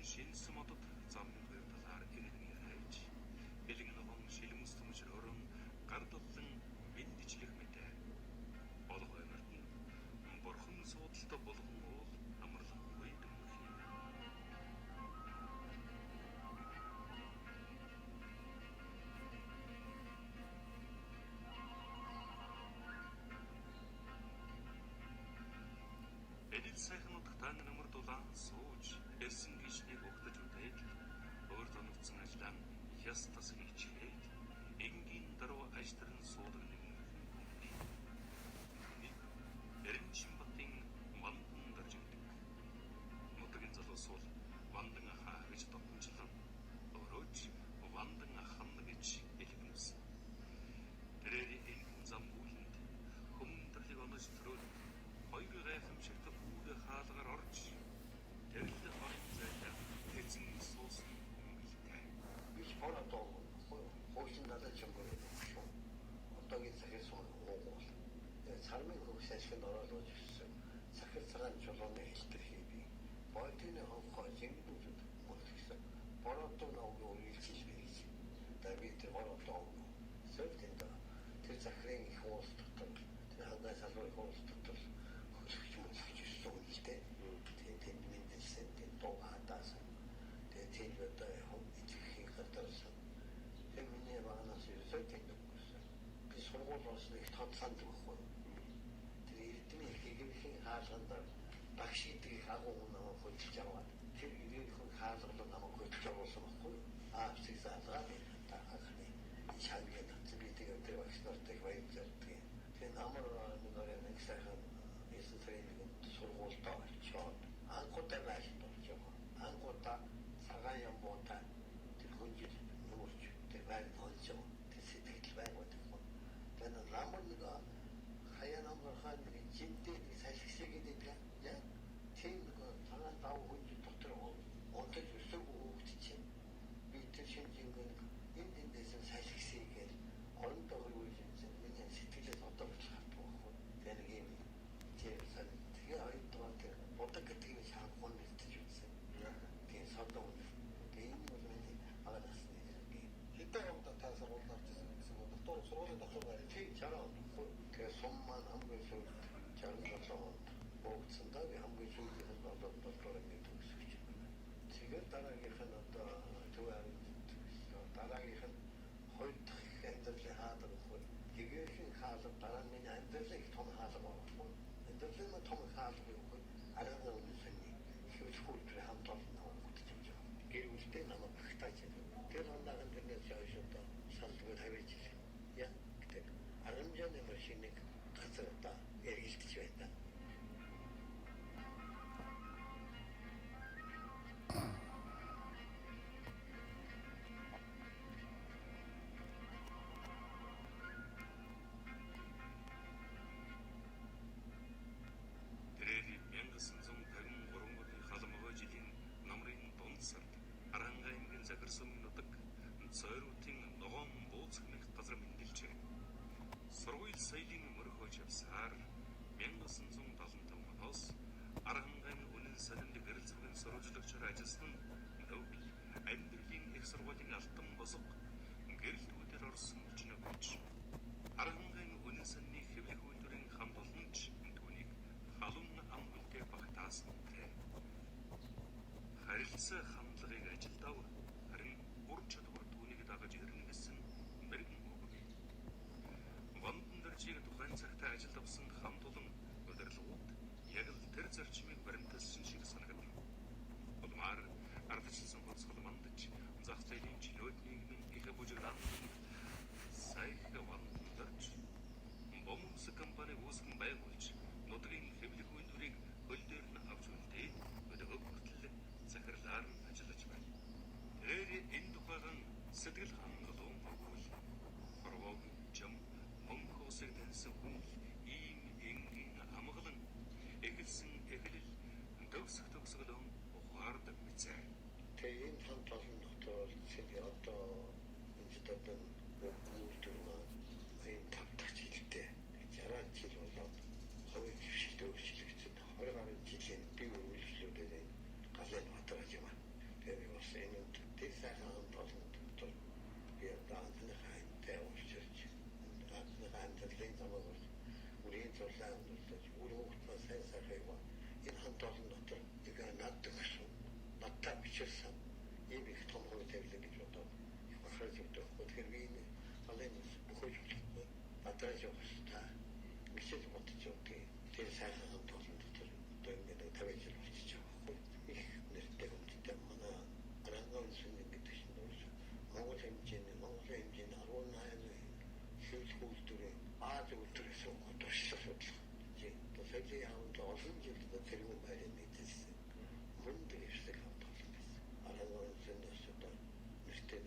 шинэс модод замын хоёр талаар ирэлмээр хайж бэлэг ногоон шилмэс төмжрөөрөн гардаллан эндичлэх мэдээ. Болгой мартан бурхан суудалтай болгон уул амарлахгүй дөнгөхийн. Эдэл сайхан утгатай нэмэр дулаан сууж эсэн гişнийг угтаж үдээд өөр тоногцсон алдаан хястас хийчээд энгийн даруй ажтрын суудаг нэгэн эрен чимбатын мандан дарж өгдөг. Мутгийн залуус бол мандан ахаа гэж томчлон өөрөөч мандан ахна гэж хэлмэсэн. Тэрээр энэ зам үүлэнд хүмүүндрийг онож төрөөд хоёр гайхамшигт үүдэ хаалгаар орж тэрл хорон зайлаа эзэн суусан өнгөлтэй. Биш бороо хойсон надад ч юм гоё шүү. Одоогийн захир суун уугуул. Цармын хөвс ашигт оролцож ирсэн. Захир цагаан чулууны хэлтэр хийбий. Бойтны хонхоо зингдүүд мөрөгсөн. Бороо ногоо үйлчилж байж. Давид бороо сөвтөнд тэр захирын их уус дотор тэр хангай салбарын уус дотор хөлөгч мөчж ирсэн үлдээ. Тэгээд мэдсэн тэр доо хатаасан. Тэгээд тэр өдөө хом итгэхийн гадарсан. Тэр миний багнаас ирсэн гэсэн. Би сургуулиас нэг тоцсон байхгүй. Тэр эрдмийн хэгийн хаалганд багш идэх агуу намайг хөдөлж аваад тэр ирээдүйн хаалганд намайг хөдөлж авсан байхгүй. Аавчиг заалгаа таахны чанга татсан би тэгээд тэр багш нартай баярлалтай. Тэр намар нэг сайхан эсэс тренинг сургуультай очоод анхудаа байж болж анхудаа цагаан юм буута тэр хүнжил нүүрч тэр байж болж тэр сэтгэл байгууд юм. Тэр намар нэг хаяа намар хаан нэг жинтэй салхисэг гэдэг яа тийм нэг цагаан дав хүнжил дотор онтой өсөг хөөгч чинь би тэр шинжингээр эндээс салхисэгээр орондоо хөрвүүлсэн миний сэтгэлээс одоо ч хатдаг байхгүй. Тэр юм 제가 되게 아이들한테 어떻게 되게 잘 보냈지 그게 서도 개인으로 알아봤습니다. 이때부터 다서 올라왔어요. 그래서 또 서로에 나서가 되게 잘하고 그 손만 한 번씩 잘 나서 뭐 쓴다고 한 번씩 해서 또 그런 게 있었죠. 지금 따라게 하나도 좋아하는 따라게 한 홀딱 핸들을 하더라고. 이게 가서 다른 게 핸들을 통 하더라고. Дөрвөн том хаалгүй арга үнэсний хөвчхүүртэй хамтар ногоот гэж гэр үлдээ намайг багтааж тэр хандаан дээрээс яашаа салдгүй тавьж яа гэдэг арамжаны машиныг гацраа эргэлдэж байна. Сойруудын ногоон бууцхнэх газар мэндэлжээ. Сургууль соёлын мөрөхөж явсаар 1975 оноос Аранхайн үнэн сонин гэрэл зургийн сурвалжлагчаар ажилласан Нобель амьдралын их сургуулийн алтан босго гэрэлтүүдээр орсон хүчнээ болж Аранхайн үнэн сонины хэвлэх үйлдвэрийн хамт олонч түүнийг халуун ам хөлтэй багтаасан тэ. Харилцаа хандлагыг ажилдав харин бүр чадвар дагаж ирнэ гэсэн мэрэгэн үг. Вандан дэржийг тухайн цагтаа ажилд авсан хамт олон удирдлагууд яг л тэр зарчмыг баримталсан шиг санагдана. Улмаар ардчилсан хоцгол мандаж зах зээлийн чөлөөт нийгмийн их бүжиглан сайхан вандан дэрж бомс компани үүсгэн байгуулж нутгийн хэвлэх үйлдвэрийг хөл дээр нь авч үлдээ өдөө хүртэл захирлаар ажиллаж байна. Тэр энэ тухайн сэтгэл хангалуун өгвөл хорвоог жам мөнгө усыг таньсан хүн ийм энэ тэр сайхан болсон дотор би даанхны хайнтай уучирч даанхны хайнтай замаар үрийн зулаан үлдэж өрөөгөө сайн сайхайва энэ хамт олон дотор яг надад гэсэн надад бичсэн ийм их том хөлтэй гэж бодоо бахарж өгдөг тэгэхээр би энэ алын бүхэл батраж явахта мичэл бодож өгдөг тэр сайхан хамт олон дотор одоо ингээд тавьж болчих жоохгүй их нэртэй хүнтэй манай арангаан сүнэн гэдэг чинь Монгол хэмжээний 18 хөлтөрөө Аз үлдэрээс одошлох судал. Тэсэлийн хамт олон жил тэр юм байрны мэдсэн. Хүнд ирсэг хамт болсон. Арангаан сүнэн судал нэртэй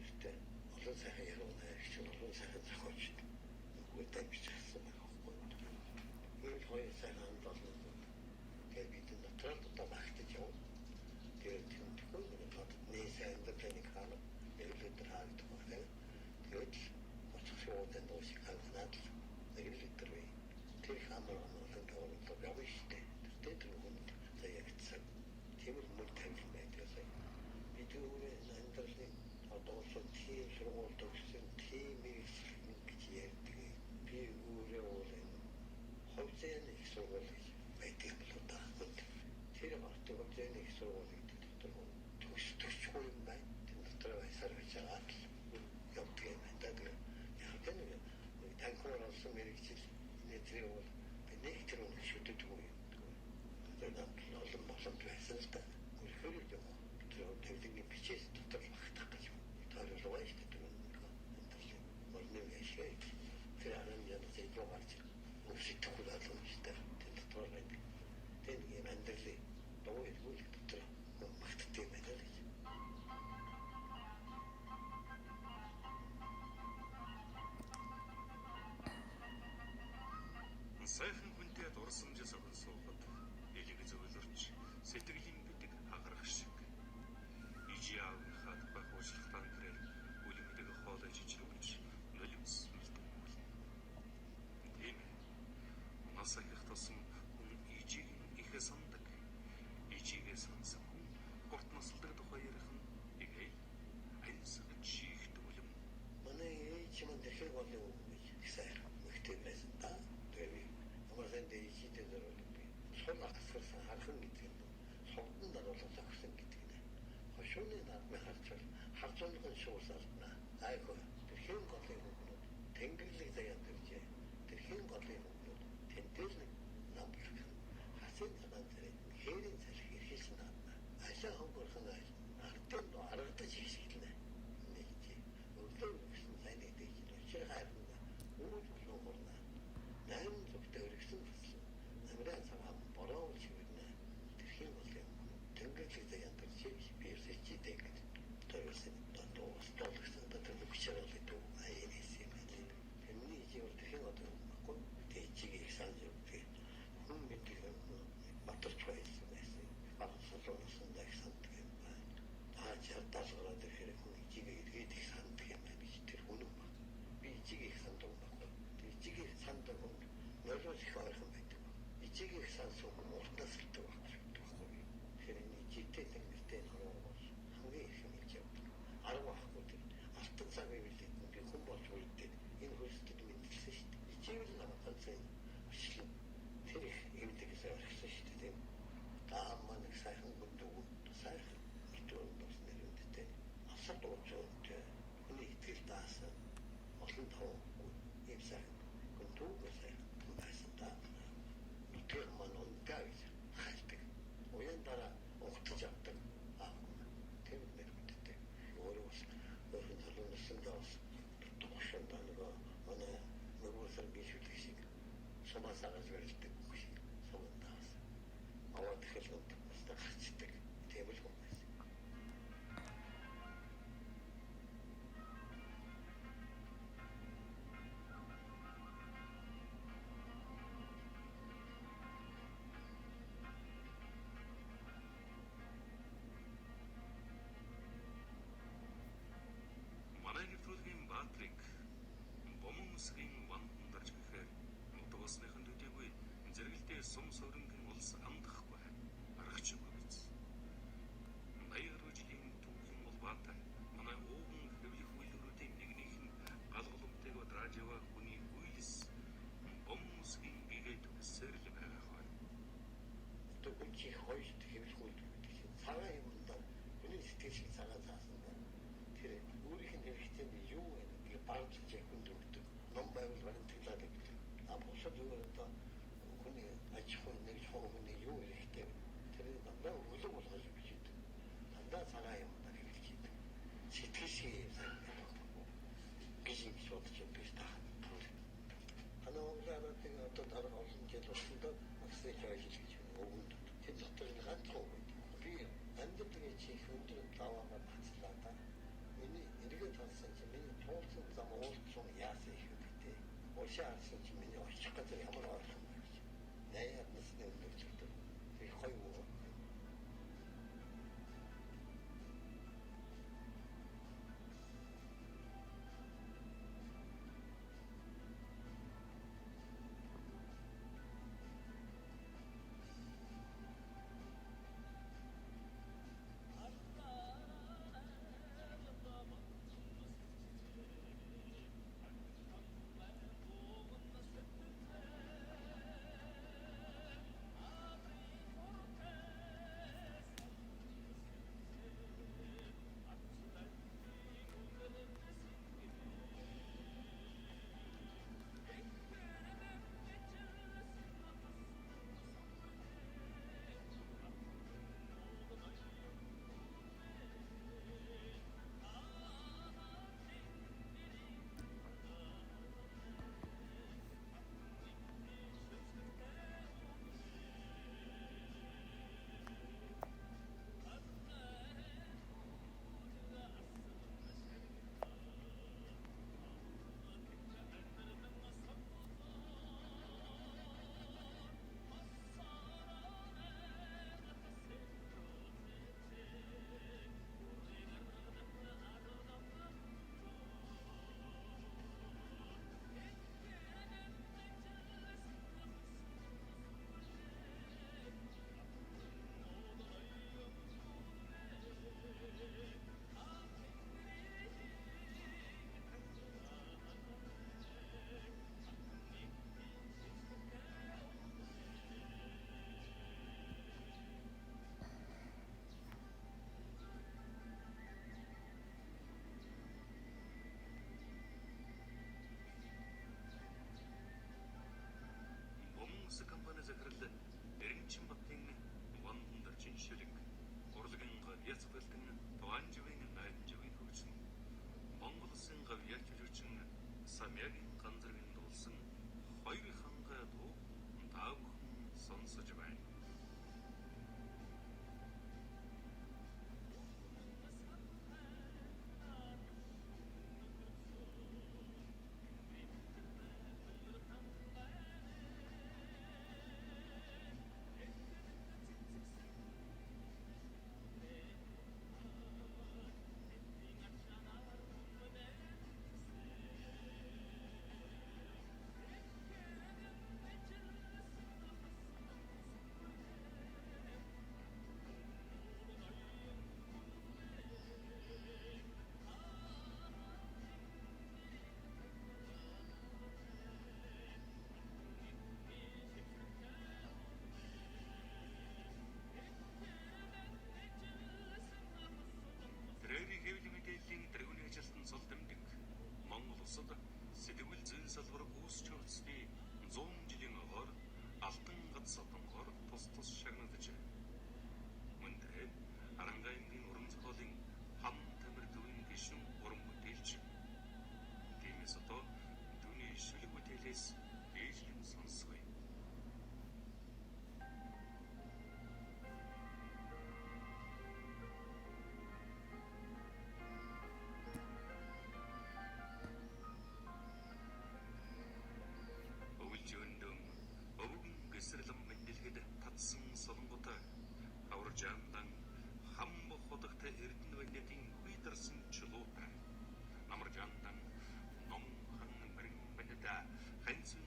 олон сайхан ярууна их олон сайхан зохиолч. Үгүй бичсэн байхгүй. Энэ хоёр сайхан хамт олон. Тэгээд бид натурал одоо багтаж явна. Тэгээд тэгвэл нээсэн дэник хаана электр хаалт байна. Тэгээд очихсан доош хаалт электр вэ. Тэр хамаар нэг тоо явыштэй. Тэр хүнд заягдсан. Тэгвэл мөр тавих байдаг. Бид өөрөө нандалны одоо тийм сургууль төгссөн тийм гэж ярьдаг. Би өөрөө хөвцөн их сургууль байдаг л да. Тэр багт хөвцөн их сургууль төгсчихгүй юм байна. Тэр байсаар байж байгаа л явдаг юм байна. Яг энэ танхимаар олсон мэрэгчил нэтрийн бол нэг тэр үнэ шүтдэггүй юм. Тэгээд олон болсон байсан л да. Өөрөөр юм. Тэр төвлөгийн бичээс дотор багтах гэж таарал руу шүү дээ. Мөрнөө яшээ. Тэр арам яна зэйдөө гарч өсөхгүй болов шүү дээ. Тэр дотор байдаг. Тэр юм андэрли доо иргүүл дотор магтдаг юм байна л. Сайхан хүнтэй дурсамжаас өгөн суухад элэг зөвлөрч сэтгэлийн бидэг хагарах шиг ижиав хат бах уучлахтан гэрэл үлэмдэг хоолой жижигвч нулимс мэлдэг тийм насах тасан хүн ижиг ихэ сандаг ижигээ сансан хүн горт насалдаг тухай ярих нь игээ альсаг чихт үлэм манай ээж маань дахир болно гэж сайхан мөхтэй байсан та Амарсан дэжидээ зориулдаг. Сул асарсан хархан гэдэг нь согдон даруулах өгсөн гэдэг нь. Хошууны наадмын харцуулгын шуусаалтна. Айхоо тэрхэн голын хүмүүс тэнгэрлэг заяа төржээ. Тэрхэн голын хүмүүс тэнтэл намбрах. Хасин цагаан зэрэг хээрийн цалх ирхэлж наадна. Ашаа хөнгөрхөн ардын аргадаж хийсгэлнэ. Нэг чи өглөө өгсөн сайн нэгтэй учир хайрна. Үүж болоорна. Найм зөвхөн өргөсөн болсон. Намраа цагаан бороо чивэрнэ. Тэрхийн болов. Тэнгэрлэг заяан төрчиж биерсэчтэй гэж төрөсөн. Одоо столгсон дотор бичээрэл дүү аяас юм байна. Миний жиор тэрхийн одоо баггүй. Тэжиг их санаж өгдөө. Хүн мэдээ батарч байсан байсан. Багсуулсан дэх санддаг юм байна. Таачаар дасгараад ирэхээр хүн ижигээ эргээд их санддаг юм байна гэж тэр хүн юм байна. Би ижигээ их санддаг баггүй. Ижигээ санддаг хүн нөлөөс их ойрхон байдаг. Ижигээ сансан хүн уртаас илдэг баггүй. Тэгэхээр энэ ижигтэй тэнгэртэй нөрөө хамгийн их юм гэж явдаг. 10 ахгүй тэр алтан цаг үеэлээд би хүн болж үлдээ. Энэ хөлсдөд мэдэлсэн шүү дээ. Ижигээр намайг ганцхан өчлөө. Тэр их эмдэгээс орхисон шүү дээ. Таамаа нэг сайхан гүндүү сайхан итүүн бас нэрүндтэй. Асар дуучтай. Хүний итгэл даасан олон тоо ийм сайхан гүндүү сайхан байсан даа. Тэр маань унтаа хайдаг. Уян дараа ухтаж авдаг. Тэр нэрүндтэй. Өөрөөс өөрийн халуунсан даас тохшон дангаа манай нөгөөсөр бишүүлэх шиг сумасагаас վերэлдэг шиг сумандаас. Аваад хэлэнд бас гарчдаг. Тийм л юм байна. Манай нэвтрүүлгийн Баатрик Бомонсгийн вантан дарж гэхээр нутгасныхан төдийгүй зэрэгэлдээ сум сөрөнгөн улс амдахгүй аргач үгүй биз. 80 жилийн түүхийн бол 바르지 군도도 너무 많이 가는 특사들 아 벌써도 그랬다 군이 아치고 내 처음 군이 요일 했대 그래서 나 우리도 못 하지 비지 단다 살아요 나 그렇지 시트시 생각하고 비지 기초도 좀 비슷하 하나 오자라 때가 또 다른 없은 게 또도 학생 저기 지금 5분도 괜찮더니 한 통. 비 안되게 지금도 나와가 같이 나타. 이렇게 탔으면 통신 zamor 좀 야세 휴대. 오샤스 지금 시작들이 한번 와서 내가 무슨 일을 줄도 거의 뭐 Компаниясы кірілді. Бірінші баттың вандындар женшелік. Ордығынға ясыпылтың туан жывайның айын жывай көкшін. Моңғылысын ғавия жүрчің самягин қандырғын долсын. Хайры ханға ду дауғын сонсы жывай. Sol dэмдэг Монгол улсад сэдвэл зэн салбар үүсч явцдын 100 жилийн огоор алтан гад содонгоор тус шагнагдаж мөн дээр Арангаймгийн уран зохиолын хам тамир төвийн гишүүн уран бүтээлч тиймээс одоо түүний шүлэг бүтээлээс ээжлэн сонсгоё. Жандан хамбо ходогтой эрдэнэ ванятын хуйдарсан чулуутай. Намар жандан ном хан мэрэн банята ханцын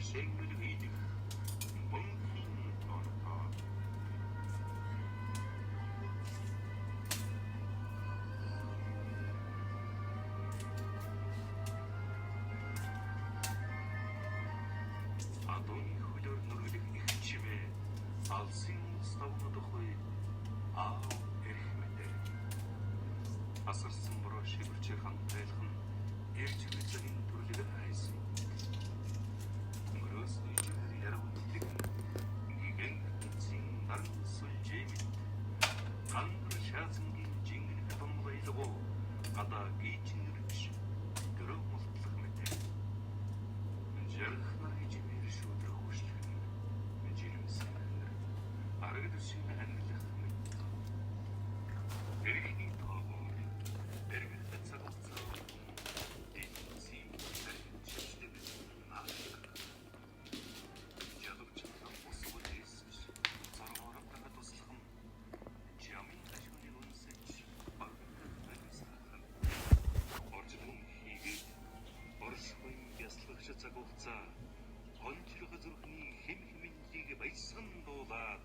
Sängel idig, mungkin orta. Адууны хөлөөр нүргэх их чимээ алсын ставнуудахгүй аав эрх мэдээ. Асарсан бороо шивэрчээ хантайлах нь ирж хүлцэн төрлөг хайсан. Өнгөрөөс үеэр ярав нэг гигэн цин дан сүлжээмит гандр шаазангийн жингэн хатамлайлгоо гадаа гийчнэрч дөрөв мултлах мэдээ. Жаргахнаа хижмээр шүүдрэх хүчлэх нь жирэмсэн аргадүшин англих мэд. Эрхний тоогоор эргэл цагцаа дэнцийн чичлэг наашиг. Ядовчсан босгол эсч зоргоороо туслах нь жамын ташууны үнсэж багтах байсан. Оржлон хийгээд оршихуйн яслагч цаг хугацаа онцлог зүрхний хэм хэмнэлийг баясган дуулаад